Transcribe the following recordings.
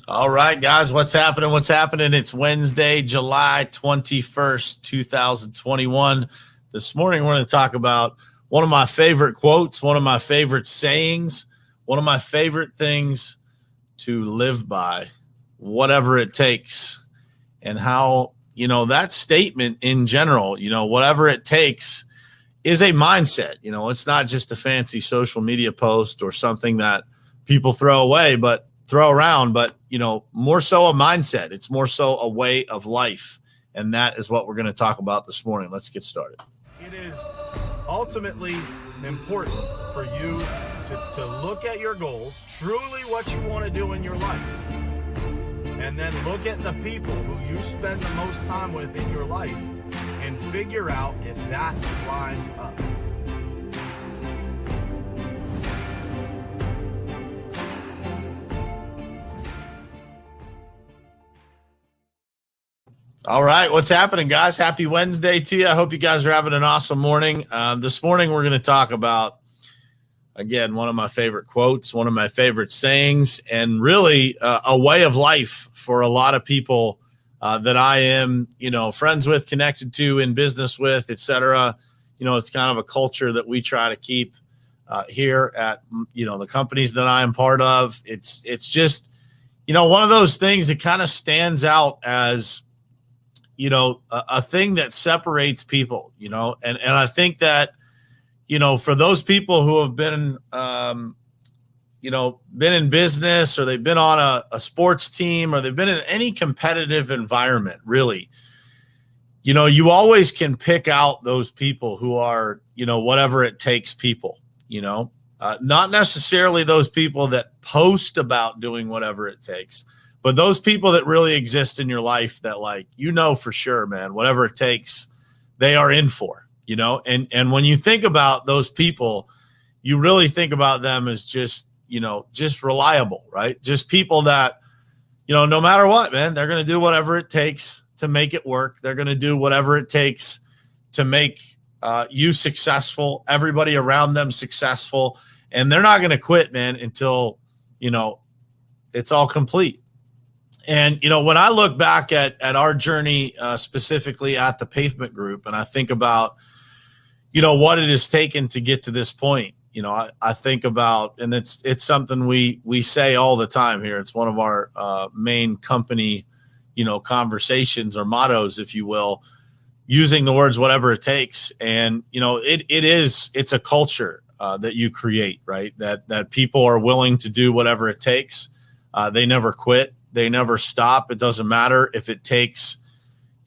All right, guys, what's happening? What's happening? It's Wednesday, July 21st, 2021. This morning, we're going to talk about one of my favorite quotes, one of my favorite sayings, one of my favorite things to live by, whatever it takes, and how, that statement in general, whatever it takes is a mindset. It's not just a fancy social media post or something that people throw around, but more so a mindset. It's more so a way of life. And that is what we're going to talk about this morning. Let's get started. It is ultimately important for you to look at your goals, truly what you want to do in your life, and then look at the people who you spend the most time with in your life and figure out if that lines up. All right, what's happening, guys? Happy Wednesday to you. I hope you guys are having an awesome morning. This morning, we're going to talk about, again, one of my favorite quotes, one of my favorite sayings, and really a way of life for a lot of people that I am, friends with, connected to, in business with, etc. It's kind of a culture that we try to keep here at, the companies that I am part of. It's just, one of those things that kind of stands out as, a thing that separates people, and I think that, for those people who have been, been in business, or they've been on a sports team, or they've been in any competitive environment, really, you always can pick out those people who are, whatever it takes people, not necessarily those people that post about doing whatever it takes, but those people that really exist in your life that, for sure, man, whatever it takes, they are in for, and when you think about those people, you really think about them as just reliable, right? Just people that, no matter what, man, they're going to do whatever it takes to make it work. They're going to do whatever it takes to make you successful, everybody around them successful. And they're not going to quit, man, until, it's all complete. And, when I look back at our journey, specifically at the Pavement Group, and I think about, what it has taken to get to this point, I think about, and it's something we say all the time here. It's one of our main company, conversations or mottos, if you will, using the words, whatever it takes. And, it's a culture that you create, right? That people are willing to do whatever it takes. They never quit. They never stop. It doesn't matter if it takes,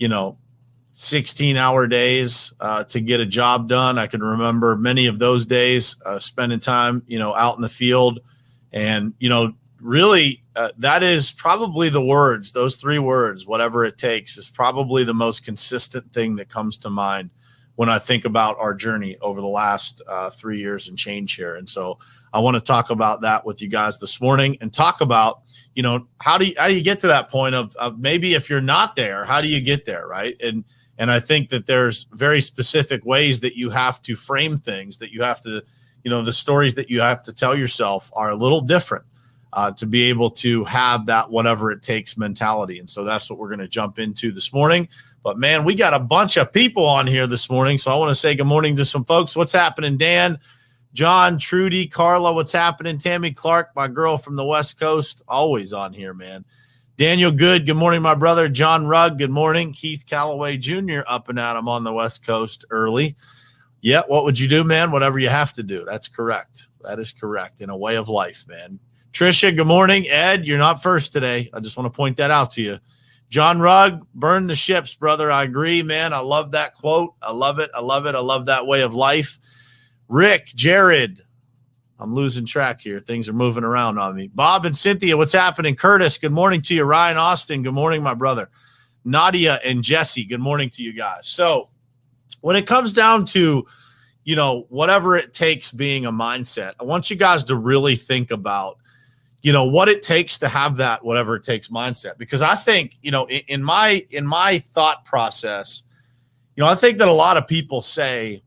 16-hour days to get a job done. I can remember many of those days spending time, out in the field. And, really, that is probably those three words, whatever it takes, is probably the most consistent thing that comes to mind when I think about our journey over the last 3 years and change here. And so I want to talk about that with you guys this morning, and talk about, how do you get to that point of maybe if you're not there, how do you get there, right? And I think that there's very specific ways that you have to frame things, that you have to, the stories that you have to tell yourself are a little different to be able to have that whatever it takes mentality. And so that's what we're going to jump into this morning. But, man, we got a bunch of people on here this morning, so I want to say good morning to some folks. What's happening, Dan? John, Trudy, Carla, what's happening? Tammy Clark, my girl from the West Coast, always on here, man. Daniel Good, good morning, my brother. John Rugg, good morning. Keith Calloway Jr., up and at him on the West Coast early. Yeah, what would you do, man? Whatever you have to do. That's correct. That is correct. In a way of life, man. Trisha, good morning. Ed, you're not first today. I just want to point that out to you. John Rugg, burn the ships, brother. I agree, man. I love that quote. I love it. I love it. I love that way of life. Rick, Jared, I'm losing track here. Things are moving around on me. Bob and Cynthia, what's happening? Curtis, good morning to you. Ryan Austin, good morning, my brother. Nadia and Jesse, good morning to you guys. So when it comes down to, whatever it takes being a mindset, I want you guys to really think about, what it takes to have that whatever it takes mindset. Because I think, in my thought process, I think that a lot of people say,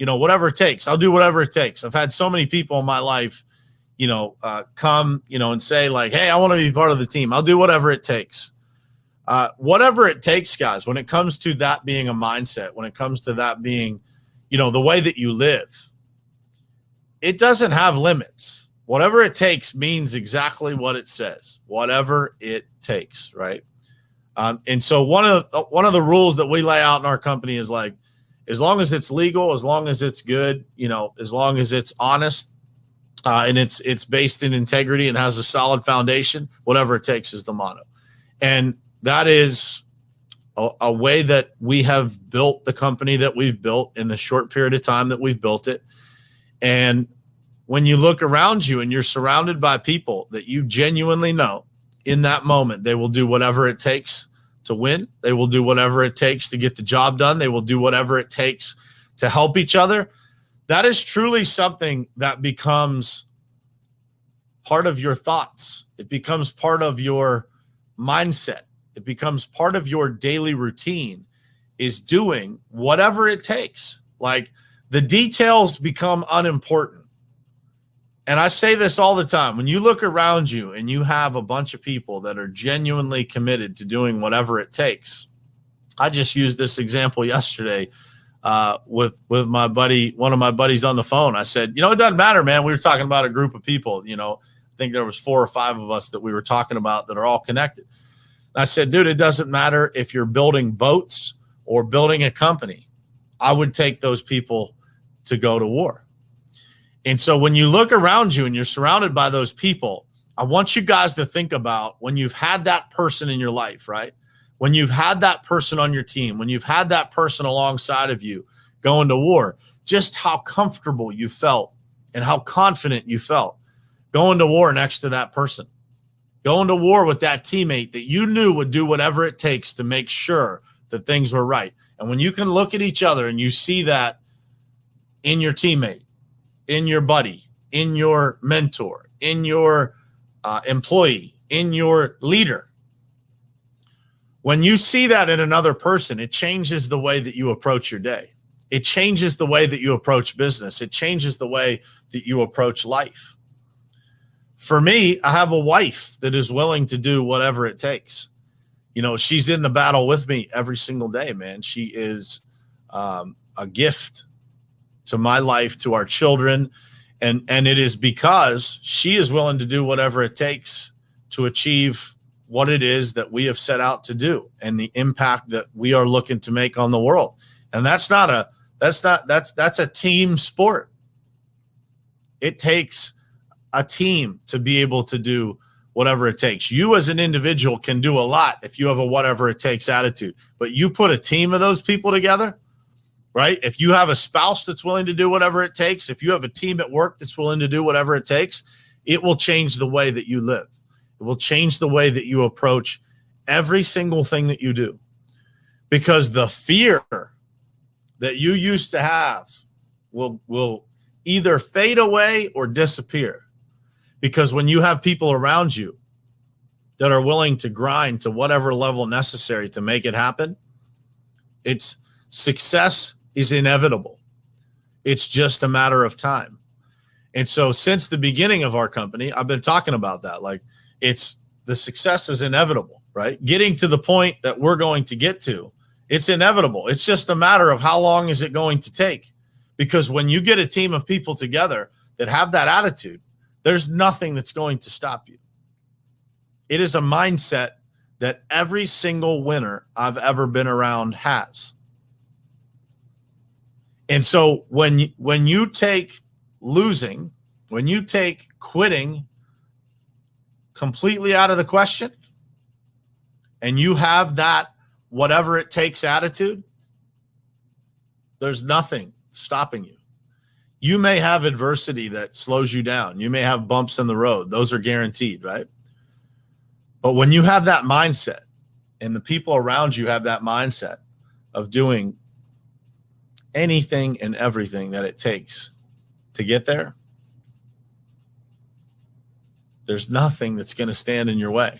whatever it takes, I'll do whatever it takes. I've had so many people in my life, come, and say like, hey, I want to be part of the team. I'll do whatever it takes. Whatever it takes, guys, when it comes to that being a mindset, when it comes to that being, the way that you live, it doesn't have limits. Whatever it takes means exactly what it says, whatever it takes, right? And so one of the rules that we lay out in our company is like, as long as it's legal, as long as it's good, as long as it's honest, and it's based in integrity and has a solid foundation, whatever it takes is the motto. And that is a way that we have built the company that we've built in the short period of time that we've built it. And when you look around you and you're surrounded by people that you genuinely know in that moment, they will do whatever it takes to win. They will do whatever it takes to get the job done. They will do whatever it takes to help each other. That is truly something that becomes part of your thoughts. It becomes part of your mindset. It becomes part of your daily routine, is doing whatever it takes. Like, the details become unimportant. And I say this all the time. When you look around you and you have a bunch of people that are genuinely committed to doing whatever it takes. I just used this example yesterday with my buddy, one of my buddies on the phone. I said, it doesn't matter, man. We were talking about a group of people, I think there was 4 or 5 of us that we were talking about that are all connected. And I said, dude, it doesn't matter if you're building boats or building a company. I would take those people to go to war. And so when you look around you and you're surrounded by those people, I want you guys to think about when you've had that person in your life, right? When you've had that person on your team, when you've had that person alongside of you going to war, just how comfortable you felt and how confident you felt going to war next to that person, going to war with that teammate that you knew would do whatever it takes to make sure that things were right. And when you can look at each other and you see that in your teammate, in your buddy, in your mentor, in your employee, in your leader, when you see that in another person, it changes the way that you approach your day. It changes the way that you approach business. It changes the way that you approach life. For me, I have a wife that is willing to do whatever it takes. She's in the battle with me every single day, man. She is a gift to my life, to our children. And it is because she is willing to do whatever it takes to achieve what it is that we have set out to do and the impact that we are looking to make on the world. And that's a team sport. It takes a team to be able to do whatever it takes. You as an individual can do a lot if you have a whatever it takes attitude, but you put a team of those people together, right? If you have a spouse that's willing to do whatever it takes, if you have a team at work that's willing to do whatever it takes, it will change the way that you live. It will change the way that you approach every single thing that you do. Because the fear that you used to have will either fade away or disappear. Because when you have people around you that are willing to grind to whatever level necessary to make it happen, it's success is inevitable. It's just a matter of time. And so since the beginning of our company, I've been talking about that. Like, it's the success is inevitable, right? Getting to the point that we're going to get to, it's inevitable. It's just a matter of how long is it going to take? Because when you get a team of people together that have that attitude, there's nothing that's going to stop you. It is a mindset that every single winner I've ever been around has. And so when you take losing, when you take quitting completely out of the question, and you have that whatever it takes attitude, there's nothing stopping you. You may have adversity that slows you down. You may have bumps in the road. Those are guaranteed, right? But when you have that mindset and the people around you have that mindset of doing anything and everything that it takes to get there, there's nothing that's going to stand in your way.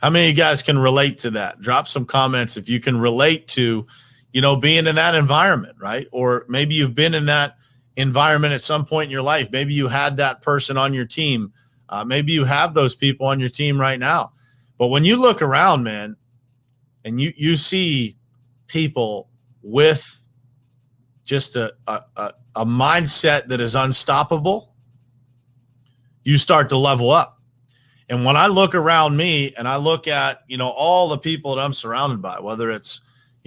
How many of you guys can relate to that? Drop some comments if you can relate to, being in that environment, right? Or maybe you've been in that environment at some point in your life. Maybe you had that person on your team. Maybe you have those people on your team right now. But when you look around, man, and you see people with just a mindset that is unstoppable, you start to level up. And when I look around me and I look at, all the people that I'm surrounded by, whether it's,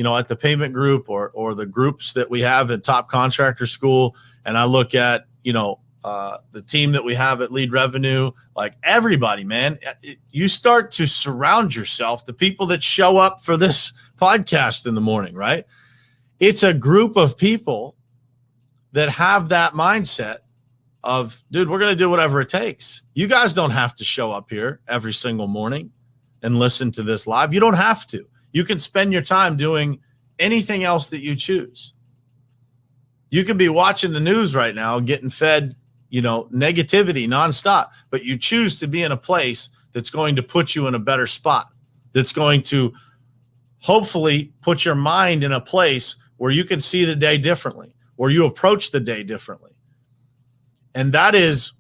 at the payment group or the groups that we have at Top Contractor School, and I look at, the team that we have at Lead Revenue, like everybody, man, you start to surround yourself, the people that show up for this podcast in the morning, right? It's a group of people that have that mindset of, dude, we're going to do whatever it takes. You guys don't have to show up here every single morning and listen to this live. You don't have to. You can spend your time doing anything else that you choose. You could be watching the news right now, getting fed, negativity nonstop, but you choose to be in a place that's going to put you in a better spot, that's going to hopefully put your mind in a place where you can see the day differently, where you approach the day differently. And that is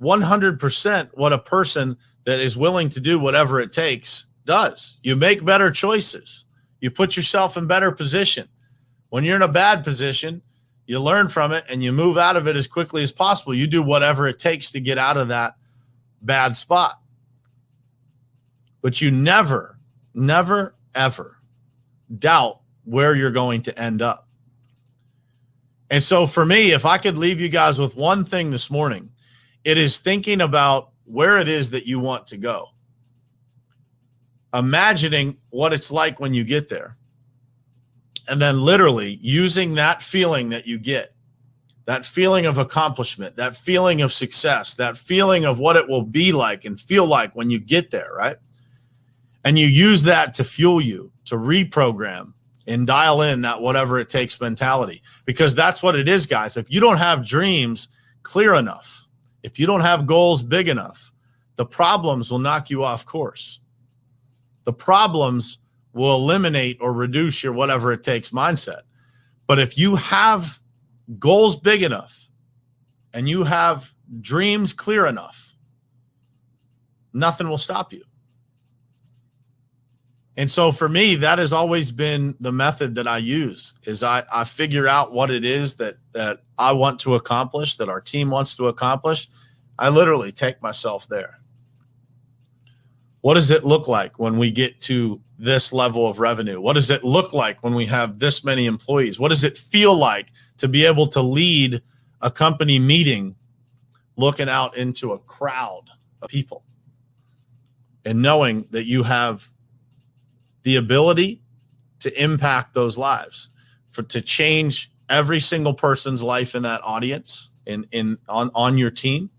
100% what a person that is willing to do whatever it takes does. You make better choices. You put yourself in better position. When you're in a bad position, you learn from it and you move out of it as quickly as possible. You do whatever it takes to get out of that bad spot. But you never, ever doubt where you're going to end up. And so for me, if I could leave you guys with one thing this morning, it is thinking about where it is that you want to go. Imagining what it's like when you get there. And then literally using that feeling that you get, that feeling of accomplishment, that feeling of success, that feeling of what it will be like and feel like when you get there, right? And you use that to fuel you, to reprogram and dial in that whatever it takes mentality. Because that's what it is, guys. If you don't have dreams clear enough, if you don't have goals big enough, the problems will knock you off course. The problems will eliminate or reduce your whatever it takes mindset. But if you have goals big enough and you have dreams clear enough, nothing will stop you. And so for me, that has always been the method that I use, is I figure out what it is that I want to accomplish, that our team wants to accomplish. I literally take myself there. What does it look like when we get to this level of revenue? What does it look like when we have this many employees? What does it feel like to be able to lead a company meeting looking out into a crowd of people and knowing that you have the ability to impact those lives, to change every single person's life in that audience on your team?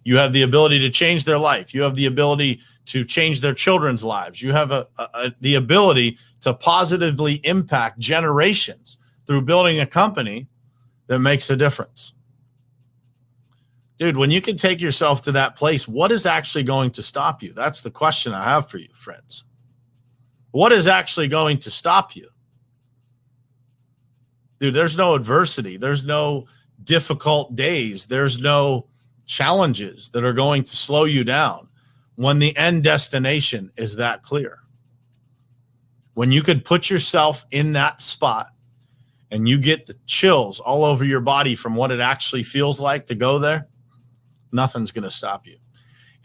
You have the ability to change their life. You have the ability to change their children's lives. You have the ability to positively impact generations through building a company that makes a difference. Dude, when you can take yourself to that place, what is actually going to stop you? That's the question I have for you, friends. What is actually going to stop you? Dude, there's no adversity. There's no difficult days. There's no challenges that are going to slow you down when the end destination is that clear. When you could put yourself in that spot and you get the chills all over your body from what it actually feels like to go there, nothing's going to stop you.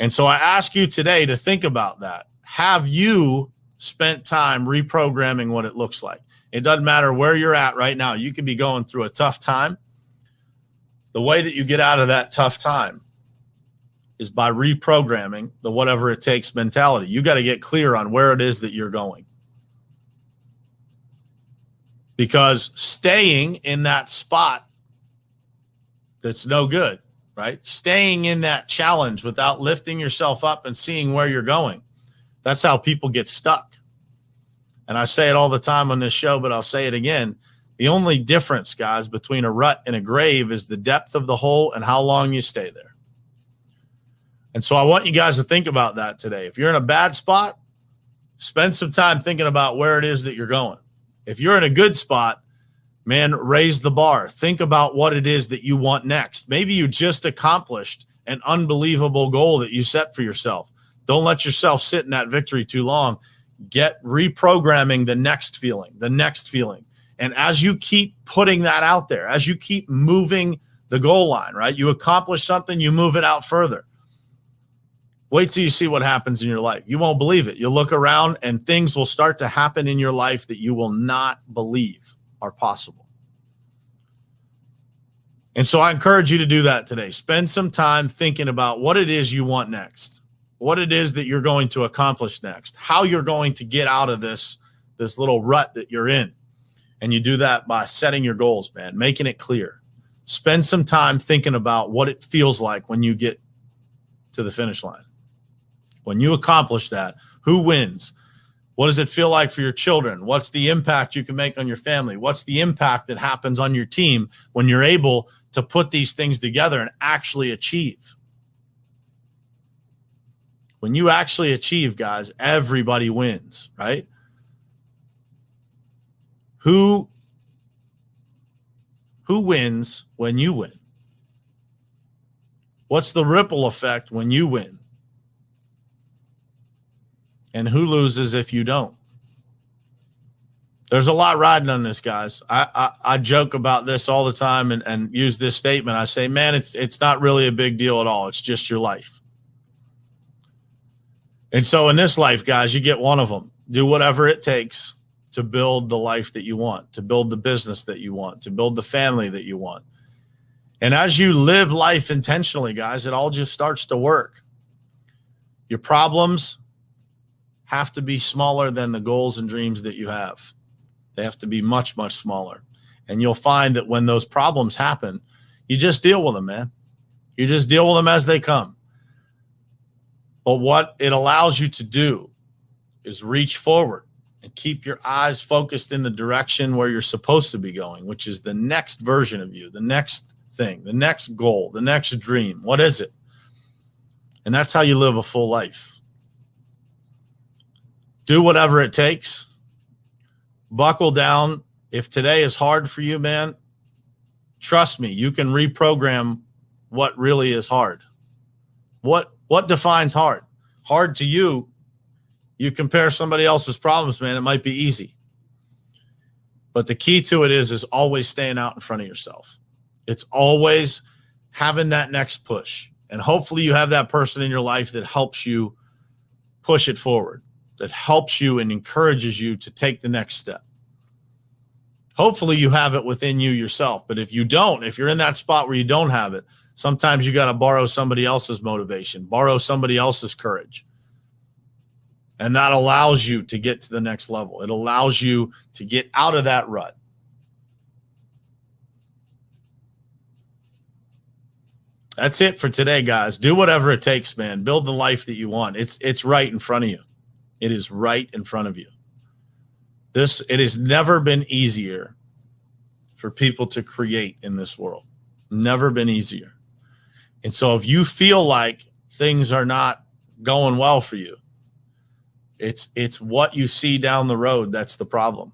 And so I ask you today to think about that. Have you spent time reprogramming what it looks like? It doesn't matter where you're at right now. You could be going through a tough time. The way that you get out of that tough time is by reprogramming the whatever it takes mentality. You got to get clear on where it is that you're going. Because staying in that spot that's no good, right? Staying in that challenge without lifting yourself up and seeing where you're going. That's how people get stuck. And I say it all the time on this show, but I'll say it again. The only difference, guys, between a rut and a grave is the depth of the hole and how long you stay there. And so I want you guys to think about that today. If you're in a bad spot, spend some time thinking about where it is that you're going. If you're in a good spot, Man, raise the bar. Think about what it is that you want next. Maybe you just accomplished an unbelievable goal that you set for yourself. Don't let yourself sit in that victory too long. Get reprogramming the next feeling, the next feeling. And as you keep putting that out there, as you keep moving the goal line, right? You accomplish something, you move it out further. Wait till you see what happens in your life. You won't believe it. You'll look around and things will start to happen in your life that you will not believe are possible. And so I encourage you to do that today. Spend some time thinking about what it is you want next, what it is that you're going to accomplish next, how you're going to get out of this little rut that you're in. And you do that by setting your goals, man, making it clear. Spend some time thinking about what it feels like when you get to the finish line. When you accomplish that, who wins? What does it feel like for your children? What's the impact you can make on your family? What's the impact that happens on your team when you're able to put these things together and actually achieve? When you actually achieve, guys, everybody wins, right? Who wins when you win? What's the ripple effect when you win? And who loses if you don't? There's a lot riding on this, guys. I joke about this all the time and use this statement. I say, man, it's not really a big deal at all. It's just your life. And so in this life, guys, you get one of them. Do whatever it takes to build the life that you want, to build the business that you want, to build the family that you want. And as you live life intentionally, guys, it all just starts to work. Your problems have to be smaller than the goals and dreams that you have. They have to be much, much smaller. And you'll find that when those problems happen, you just deal with them, man. You just deal with them as they come. But what it allows you to do is reach forward and keep your eyes focused in the direction where you're supposed to be going, which is the next version of you, the next thing, the next goal, the next dream. What is it? And that's how you live a full life. Do whatever it takes. Buckle down. If today is hard for you, man, trust me, you can reprogram what really is hard. What defines hard? Hard to you, you compare somebody else's problems, man, it might be easy. But the key to it is always staying out in front of yourself. It's always having that next push. And hopefully you have that person in your life that helps you push it forward, that helps you and encourages you to take the next step. Hopefully you have it within you yourself. But if you don't, if you're in that spot where you don't have it, sometimes you got to borrow somebody else's motivation, borrow somebody else's courage. And that allows you to get to the next level. It allows you to get out of that rut. That's it for today, guys. Do whatever it takes, man. Build the life that you want. It's right in front of you. It is right in front of you. It has never been easier for people to create in this world. Never been easier. And so if you feel like things are not going well for you, it's what you see down the road that's the problem.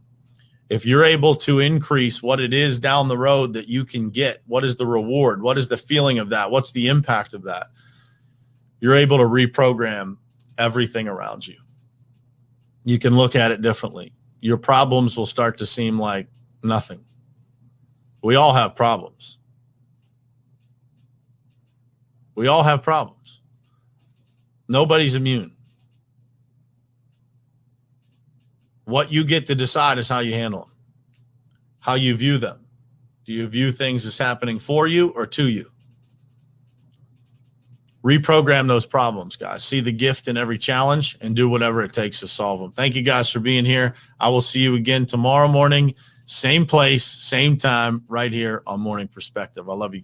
If you're able to increase what it is down the road that you can get, what is the reward? What is the feeling of that? What's the impact of that? You're able to reprogram everything around you. You can look at it differently. Your problems will start to seem like nothing. We all have problems. We all have problems. Nobody's immune. What you get to decide is how you handle them, how you view them. Do you view things as happening for you or to you? Reprogram those problems, guys. See the gift in every challenge and do whatever it takes to solve them. Thank you guys for being here. I will see you again tomorrow morning, same place, same time, right here on Morning Perspective. I love you.